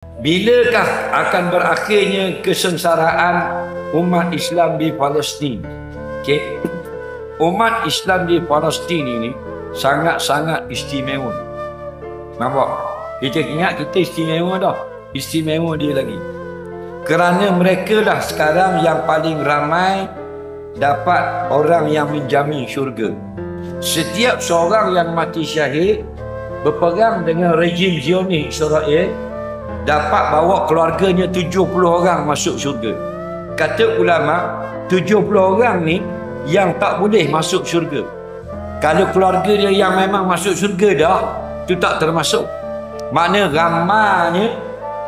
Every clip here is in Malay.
Bilakah akan berakhirnya kesengsaraan umat Islam di Palestin? Okey. Umat Islam di Palestin ini sangat-sangat istimewa. Nampak? Kita ingat kita istimewa dah. Istimewa dia lagi. Kerana mereka lah sekarang yang paling ramai dapat orang yang menjamin syurga. Setiap seorang yang mati syahid berperang dengan rejim Zionis Israel dapat bawa keluarganya 70 orang masuk syurga. Kata ulama, 70 orang ni yang tak boleh masuk syurga. Kalau keluarga dia yang memang masuk syurga dah, tu tak termasuk. Makna ramanya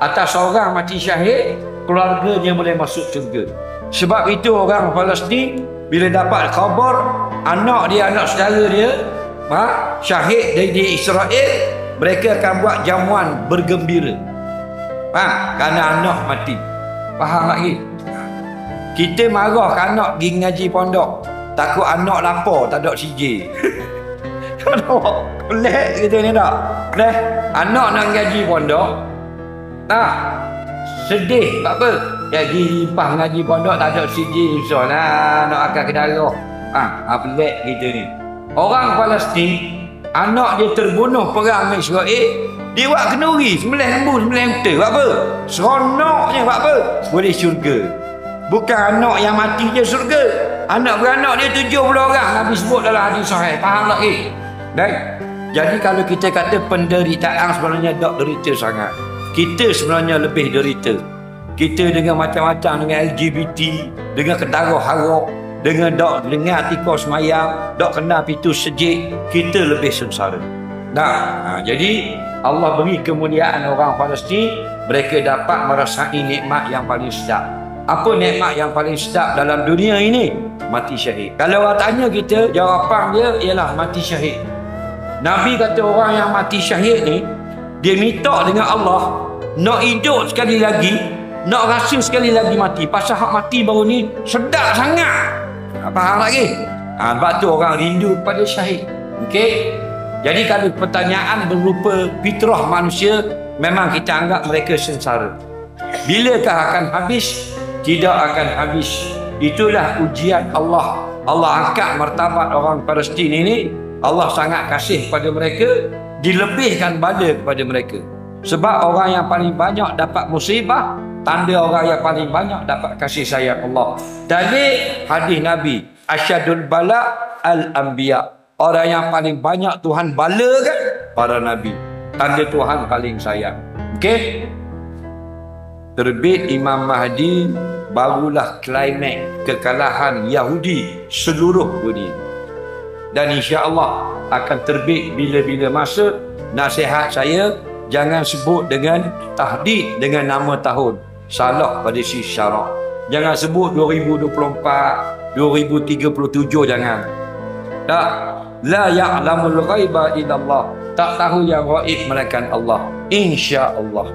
atas orang mati syahid, keluarganya boleh masuk syurga. Sebab itu orang Palestin bila dapat khabar anak dia, anak saudara dia syahid dari Israel, mereka akan buat jamuan bergembira. Kerana anak mati. Faham lagi? Kita marah kan anak pergi ngaji pondok, takut anak lapar tak ada CJ. Pelik kita ni tak? Anak nak ngaji pondok, sedih. Sebab apa? Jadi limpah ngaji pondok tak ada CJ, susah lah nak akan ke darah. Pelik kita ni. Orang Palestin, anak dia terbunuh perang Israel, dia buat kenduri, sembelih lembu, sembelih unta. Buat apa? Seronoknya. Buat apa? Boleh syurga. Bukan anak yang mati je syurga. Anak beranak dia 70 orang Nabi sebut dalam hadis sahih. Faham lagi? Jadi kalau kita kata penderitaan sebenarnya tak derita sangat. Kita sebenarnya lebih derita. Kita dengan macam-macam, dengan LGBT, dengan ketaruh harok, dengan dok dengar tikus semayang, dok kena pintu sejik, kita lebih sengsara. Jadi Allah beri kemuliaan orang Palestin, mereka dapat merasai nikmat yang paling sedap. Apa nikmat yang paling sedap dalam dunia ini? Mati syahid. Kalau orang tanya kita, jawapan dia ialah mati syahid. Nabi kata orang yang mati syahid ni, dia minta dengan Allah nak hidup sekali lagi, nak rasa sekali lagi mati. Pasal hak mati baru ni sedap sangat. Faham lagi? Sebab tu orang rindu pada syahid. Okey? Jadi kalau pertanyaan berupa fitrah manusia, memang kita anggap mereka sengsara. Bilakah akan habis? Tidak akan habis. Itulah ujian Allah. Allah angkat martabat orang Palestin ini. Allah sangat kasih pada mereka, dilebihkan bala kepada mereka. Sebab orang yang paling banyak dapat musibah, tanda orang yang paling banyak dapat kasih sayang Allah. Dalil hadis Nabi, asyadul bala al-anbiya. Orang yang paling banyak Tuhan bala kan? Para Nabi. Tanda Tuhan paling sayang. Okey? Terbit Imam Mahdi, barulah klimaks kekalahan Yahudi seluruh dunia. Dan insya-Allah akan terbit bila-bila masa. Nasihat saya, jangan sebut dengan tahdid dengan nama tahun. Salah pada sisi syarak. Jangan sebut 2024, 2037, jangan. Tak. La ya'lamul ghaiba illallah. Tak tahu yang gaib melainkan Allah. Insya-Allah.